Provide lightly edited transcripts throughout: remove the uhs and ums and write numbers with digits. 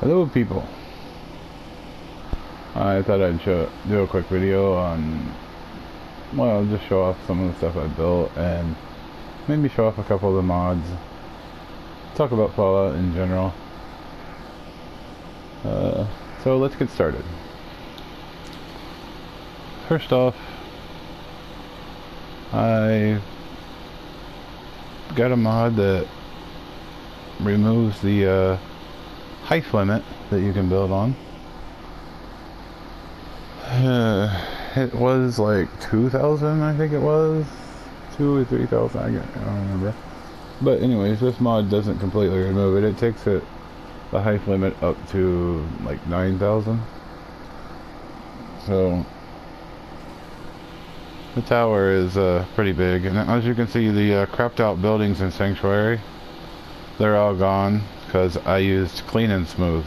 Hello people. I thought I'd do a quick video on, well, just show off some of the stuff I built and maybe show off a couple of the mods. Talk about Fallout in general. So let's get started. First off, I got a mod that removes the height limit that you can build on. It was like 2,000, I think it was. 2 or 3,000, I don't remember. But anyways, this mod doesn't completely remove it. It takes the height limit up to like 9,000. So the tower is pretty big, and as you can see, the crapped out buildings in Sanctuary, they're all gone because I used clean and smooth.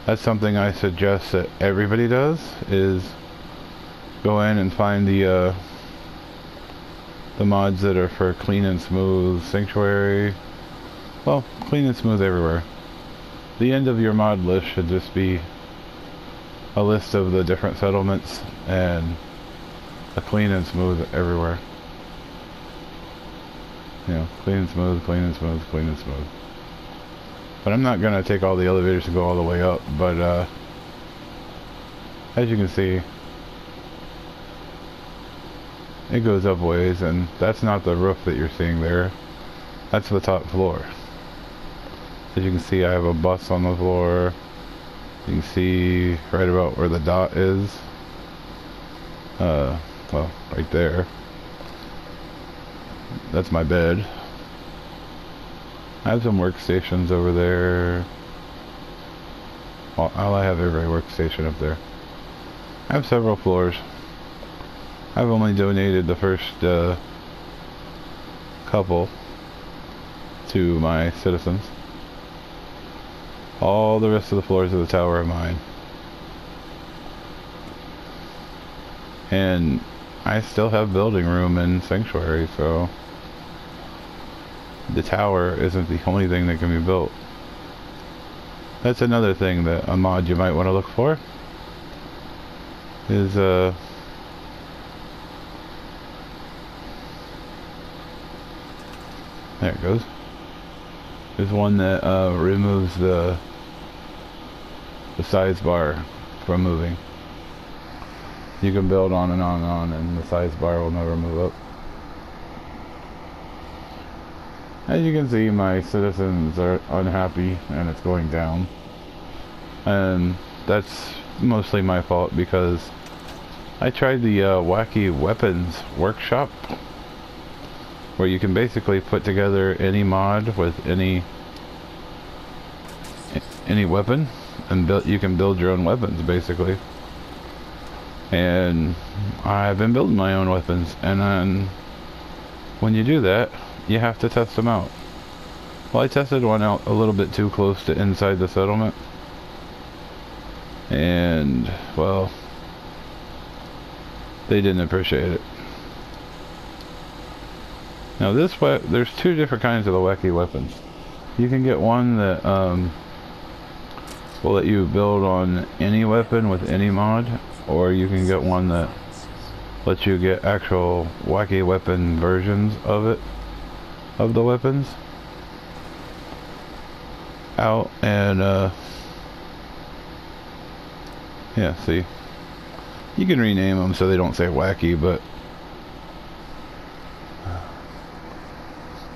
That's something I suggest that everybody does, is go in and find the mods that are for clean and smooth Sanctuary. Well, clean and smooth everywhere. The end of your mod list should just be a list of the different settlements and a clean and smooth everywhere. You know, clean and smooth, clean and smooth, clean and smooth. But I'm not gonna take all the elevators to go all the way up, but as you can see, it goes up ways, and that's not the roof that you're seeing there. That's the top floor. As you can see, I have a bus on the floor. You can see right about where the dot is. Well, right there. That's my bed. I have some workstations over there. Well, I have every workstation up there. I have several floors. I've only donated the first couple to my citizens. All the rest of the floors of the tower are mine. And I still have building room in Sanctuary, so the tower isn't the only thing that can be built. That's another thing that a mod you might want to look for is there it goes. Is one that removes the size bar from moving. You can build on and on and on, and the size bar will never move up. As you can see, my citizens are unhappy and it's going down. And that's mostly my fault because I tried the Wacky Weapons Workshop, where you can basically put together any mod with any weapon, and you can build your own weapons basically. And I've been building my own weapons, and then when you do that, you have to test them out. Well, I tested one out a little bit too close to inside the settlement, and well, they didn't appreciate it. Now there's two different kinds of the Wacky Weapons. You can get one that will let you build on any weapon with any mod, or you can get one that lets you get actual Wacky Weapon versions of it, of the weapons out. And yeah, see, you can rename them so they don't say wacky, but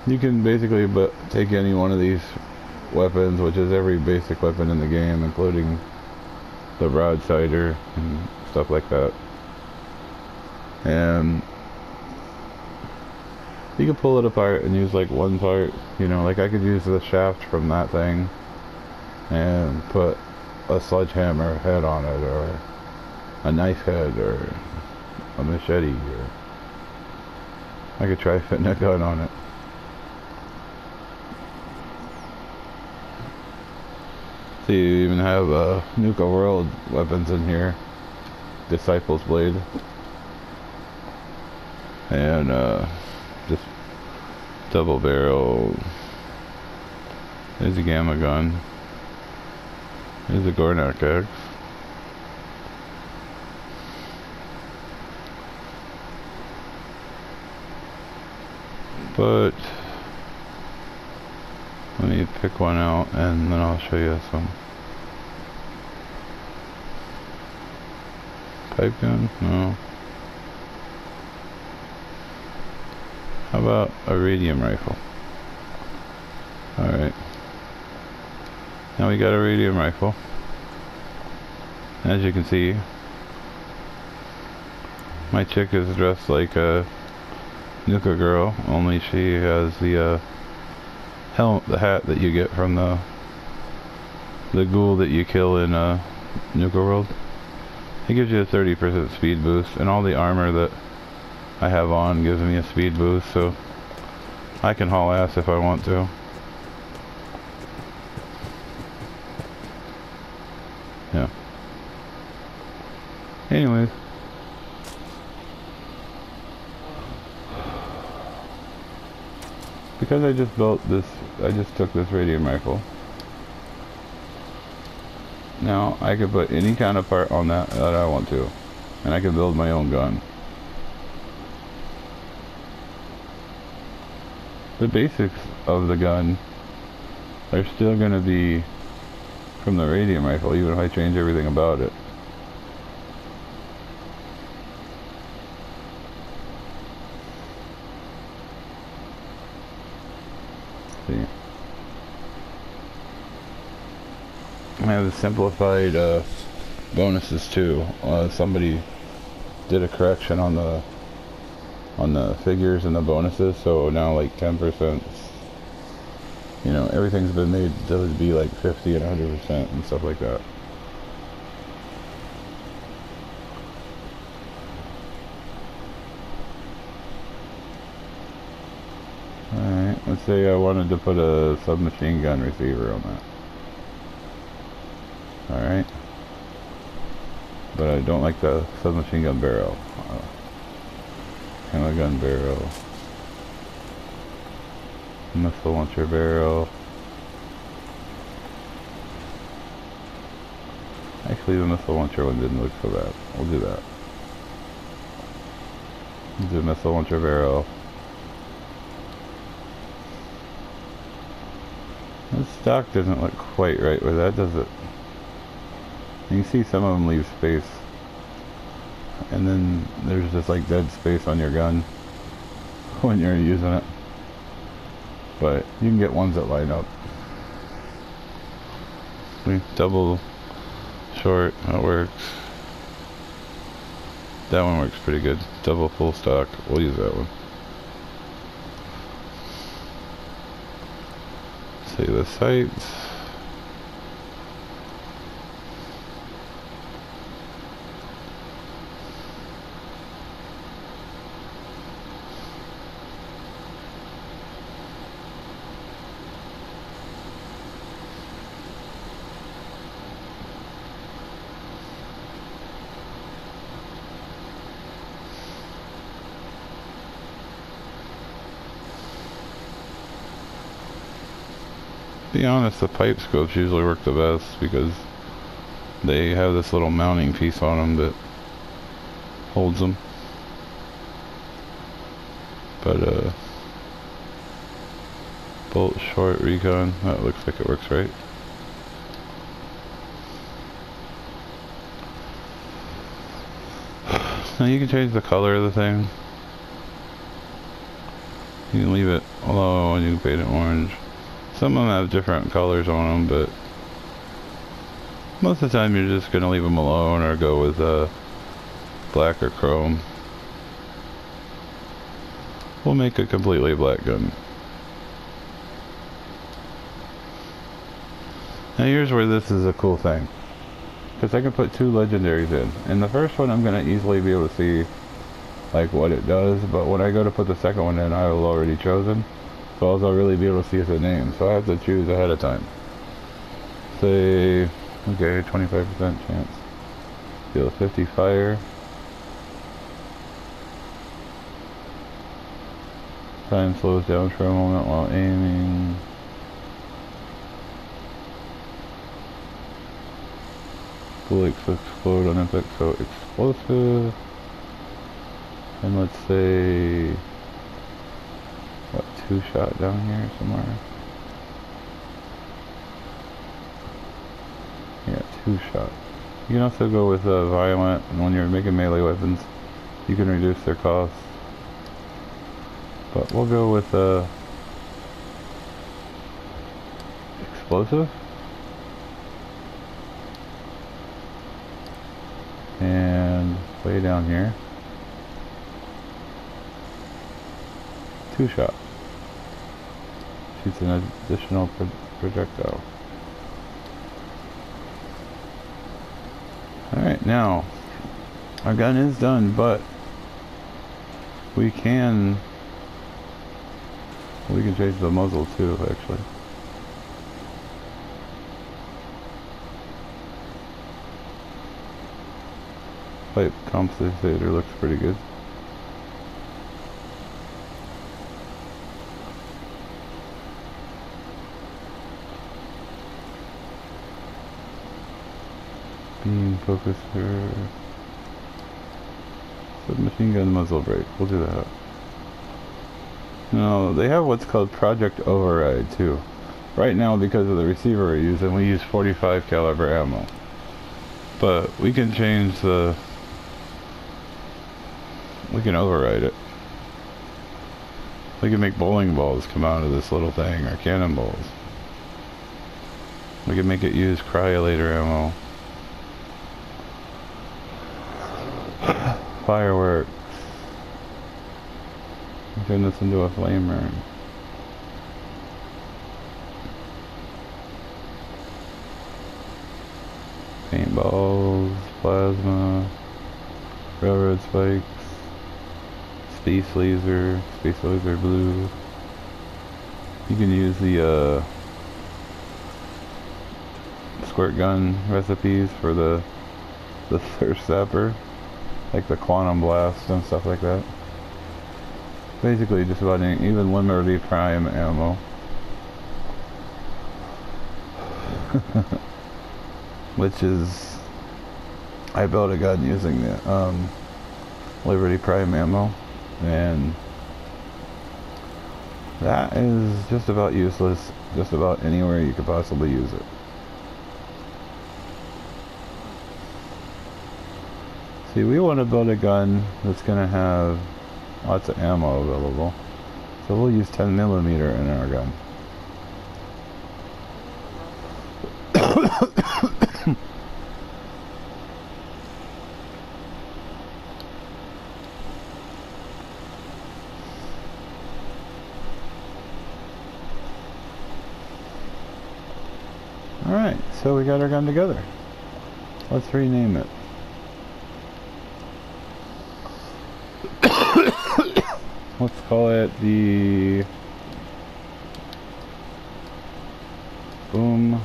you can basically take any one of these weapons, which is every basic weapon in the game, including the broadsider and stuff like that, and you can pull it apart and use like one part. You know, like I could use the shaft from that thing and put a sledgehammer head on it, or a knife head, or a machete, or I could try fitting a gun on it. So you even have Nuka World weapons in here. Disciples Blade. And just double barrel. There's a gamma gun. There's a Gornak X. But let me pick one out and then I'll show you some. Pipe gun? No. How about a radium rifle? Alright. Now we got a radium rifle. As you can see, my chick is dressed like a Nuka girl, only she has the helmet, the hat that you get from the ghoul that you kill in Nuka World. It gives you a 30% speed boost, and all the armor that I have on gives me a speed boost, so I can haul ass if I want to. Yeah. Anyways. Because I just built this, I just took this radium rifle. Now, I could put any kind of part on that I want to. And I can build my own gun. The basics of the gun are still going to be from the radium rifle, even if I change everything about it. See. I have the simplified bonuses too. Somebody did a correction on the figures and the bonuses, so now like 10%, you know, everything's been made to be like 50 and 100% and stuff like that. Alright, let's say I wanted to put a submachine gun receiver on that. Alright. But I don't like the submachine gun barrel. Handgun barrel. Missile launcher barrel. Actually, the missile launcher one didn't look so bad. We'll do that. We'll do missile launcher barrel. This stock doesn't look quite right with that, does it? You can see some of them leave space. And then there's just like dead space on your gun when you're using it. But you can get ones that line up. Double short, that works. That one works pretty good. Double full stock, we'll use that one. See the sights. To be honest, the pipe scopes usually work the best because they have this little mounting piece on them that holds them. But bolt short recon, that looks like it works right. Now you can change the color of the thing. You can leave it low and you can paint it orange. Some of them have different colors on them, but most of the time you're just going to leave them alone or go with black or chrome. We'll make a completely black gun. Now here's where this is a cool thing. Because I can put two legendaries in. In the first one I'm going to easily be able to see like what it does, but when I go to put the second one in, I will already chosen. So all I'll really be able to see is the name. So I have to choose ahead of time. Say, okay, 25% chance. Deal 50 fire. Time slows down for a moment while aiming. will explode on impact, so explosive. And let's say, what, 2-shot down here somewhere? Yeah, 2-shot. You can also go with violent, and when you're making melee weapons, you can reduce their cost. But we'll go with explosive. And way down here, 2-shot. Shoots an additional projectile. Alright, now, our gun is done, but we can change the muzzle too, actually. Pipe compensator looks pretty good. Beam focuser. Submachine gun muzzle brake. We'll do that. No, they have what's called Project Override too. Right now, because of the receiver we're using, we use 45 caliber ammo. But we can change the... we can override it. We can make bowling balls come out of this little thing, or cannonballs. We can make it use cryolator ammo. Fireworks. Turn this into a flamer. Paintballs, plasma, railroad spikes, space laser blue. You can use the squirt gun recipes for the thirst zapper, like the quantum blast and stuff like that. Basically just about any, even Liberty Prime ammo. Which is, I built a gun using the Liberty Prime ammo, and that is just about useless just about anywhere you could possibly use it. See, we want to build a gun that's going to have lots of ammo available, so we'll use 10mm in our gun. Alright, so we got our gun together. Let's rename it. Let's call it the Boom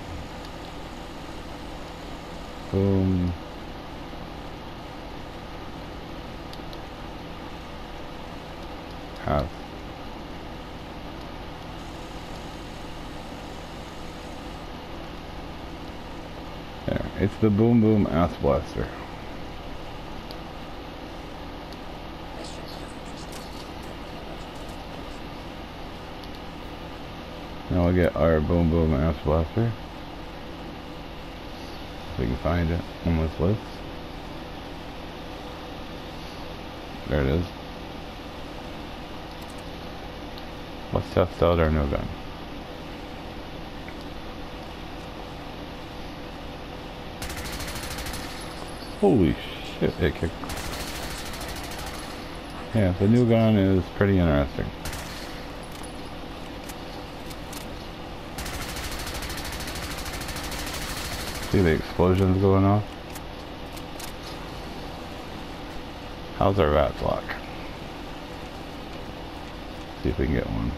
Half. There, it's the Boom Boom Ass Blaster. Now we'll get our Boom Boom Ass Blaster. If we can find it on this list. There it is. Let's test out our new gun. Holy shit, it kicked. Yeah, the new gun is pretty interesting. See the explosions going off? How's our VATS lock? See if we can get one.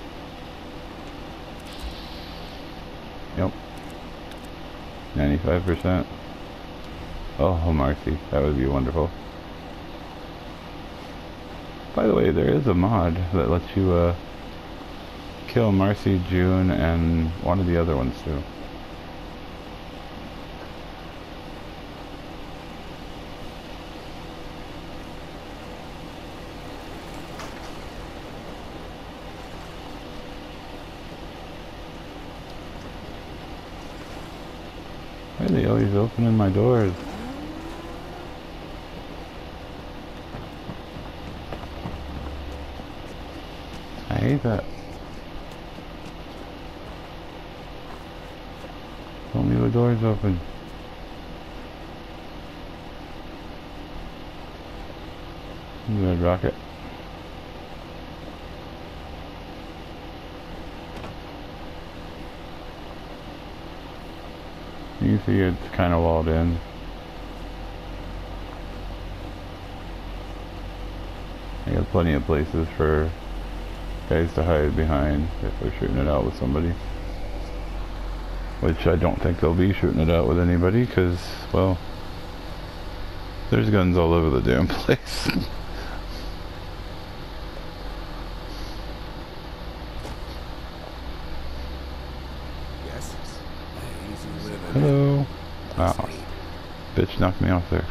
Yep. 95%. Oh, Marcy, that would be wonderful. By the way, there is a mod that lets you kill Marcy, June, and one of the other ones too. Why are they always opening my doors? I hate that. Don't leave the doors open. Good rocket. You can see it's kind of walled in. I got plenty of places for guys to hide behind if they're shooting it out with somebody. Which I don't think they'll be shooting it out with anybody because, well, there's guns all over the damn place. Yes. Easy living. Hello. Wow. Bitch knocked me off there.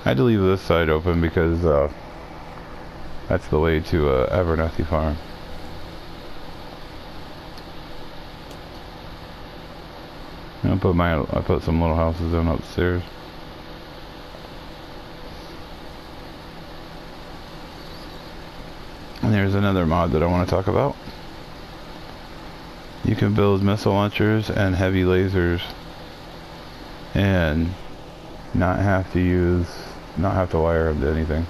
I had to leave this side open because that's the way to Abernathy Farm. I put some little houses in upstairs. And there's another mod that I want to talk about. You can build missile launchers and heavy lasers and not have to wire them to anything.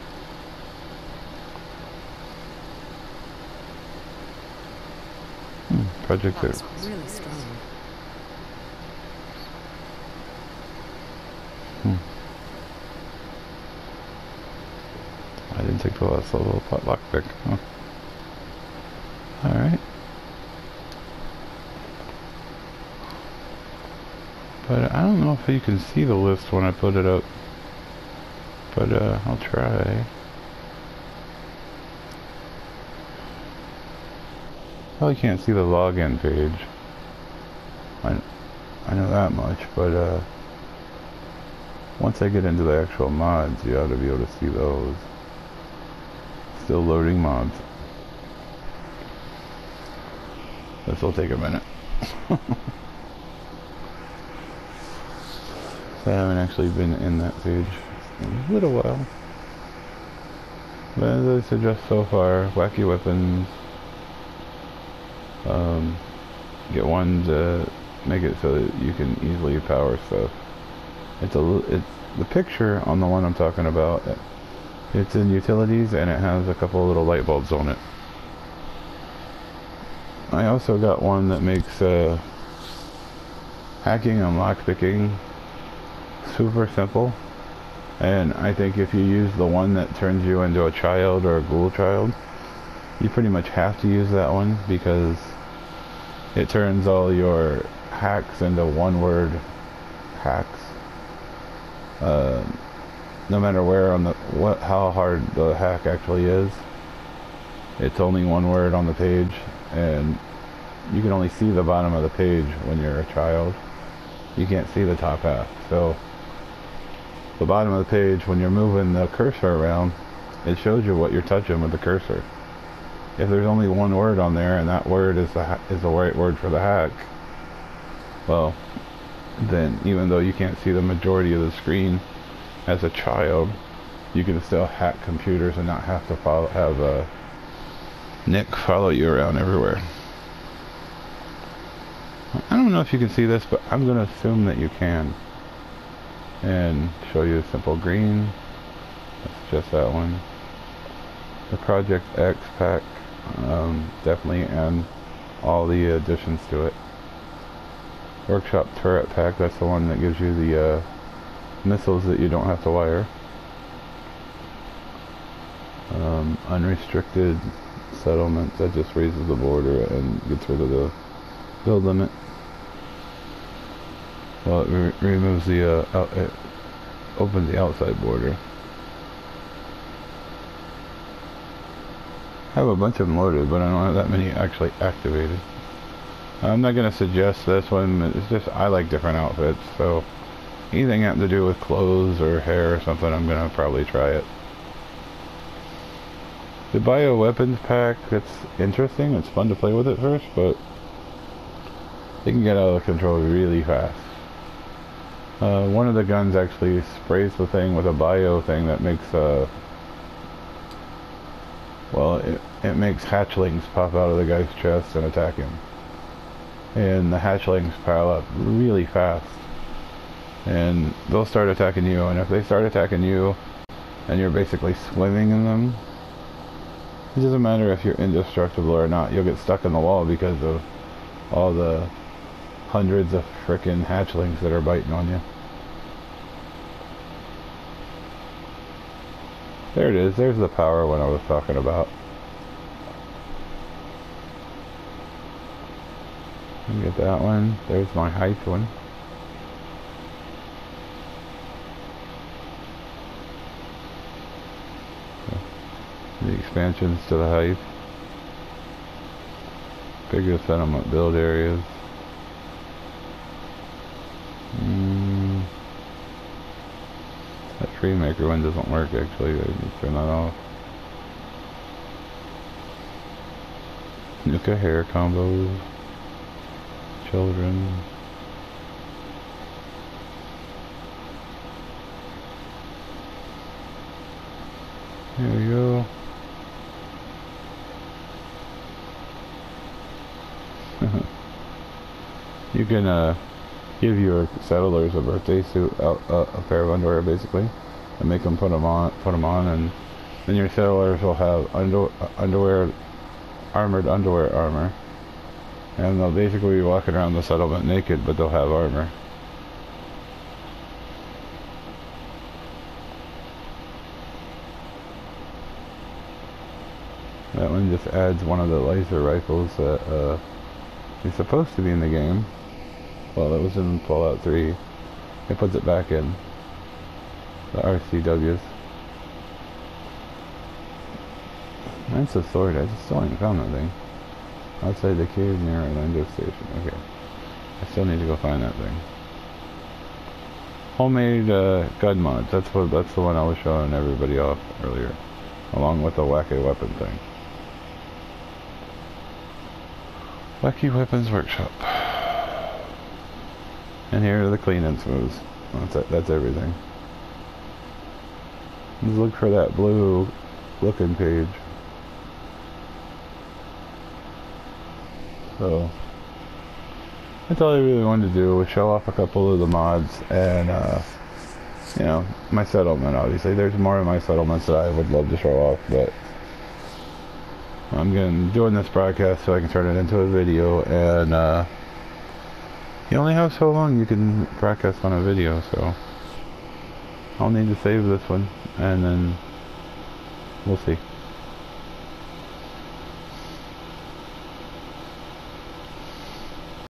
Project there. Really strong. I didn't take the last level lockpick. Huh. Alright. But I don't know if you can see the list when I put it up. But I'll try. Probably can't see the login page. I know that much, but once I get into the actual mods, you ought to be able to see those. Still loading mods. This will take a minute. I haven't actually been in that page in a little while. But as I suggest so far, wacky weapons. Get one to make it so that you can easily power stuff. It's the picture on the one I'm talking about. It's in utilities and it has a couple of little light bulbs on it. I also got one that makes hacking and lockpicking super simple. And I think if you use the one that turns you into a child or a ghoul child, you pretty much have to use that one because it turns all your hacks into one-word hacks. No matter where on how hard the hack actually is, it's only one word on the page, and you can only see the bottom of the page when you're a child. You can't see the top half. So the bottom of the page, when you're moving the cursor around, it shows you what you're touching with the cursor. If there's only one word on there and that word is the right word for the hack, well, then even though you can't see the majority of the screen as a child, you can still hack computers and not have to have Nick follow you around everywhere. I don't know if you can see this, but I'm going to assume that you can. And show you a simple green. That's just that one. The Project X pack, definitely, and all the additions to it. Workshop turret pack, that's the one that gives you the missiles that you don't have to wire. Unrestricted settlement, that just raises the border and gets rid of the build limit. Well, it removes the it opens the outside border. I have a bunch of them loaded, but I don't have that many actually activated. I'm not going to suggest this one. It's just I like different outfits, so anything having to do with clothes or hair or something, I'm going to probably try it. The bioweapons pack, it's interesting. It's fun to play with at first, but they can get out of control really fast. One of the guns actually sprays the thing with a bio thing that makes well, it makes hatchlings pop out of the guy's chest and attack him. And the hatchlings pile up really fast. And they'll start attacking you, and if they start attacking you and you're basically swimming in them, it doesn't matter if you're indestructible or not, you'll get stuck in the wall because of all the hundreds of frickin' hatchlings that are biting on you. There it is, there's the power one I was talking about. Let me get that one. There's my height one. The expansions to the height. Bigger settlement build areas. That tree maker one doesn't work actually. I need to turn that off. Nuka hair combos. Children. There we go. You can give your settlers a birthday suit, a pair of underwear basically, and make them put them on, and then your settlers will have armored underwear armor, and they'll basically be walking around the settlement naked, but they'll have armor. That one just adds one of the laser rifles that is supposed to be in the game. Well, it was in Fallout 3. It puts it back in. The RCWs. That's a sword. I still ain't found that thing. Outside the cave near Orlando Station. Okay. I still need to go find that thing. Homemade gun mods. That's the one I was showing everybody off earlier. Along with the wacky weapon thing. Wacky Weapons Workshop. And here are the clean and smooth. That's everything. Just look for that blue looking page. So that's all I really wanted to do, was show off a couple of the mods and you know, my settlement. Obviously there's more of my settlements that I would love to show off, but I'm doing this broadcast so I can turn it into a video, and you only have so long you can broadcast on a video, so I'll need to save this one, and then we'll see.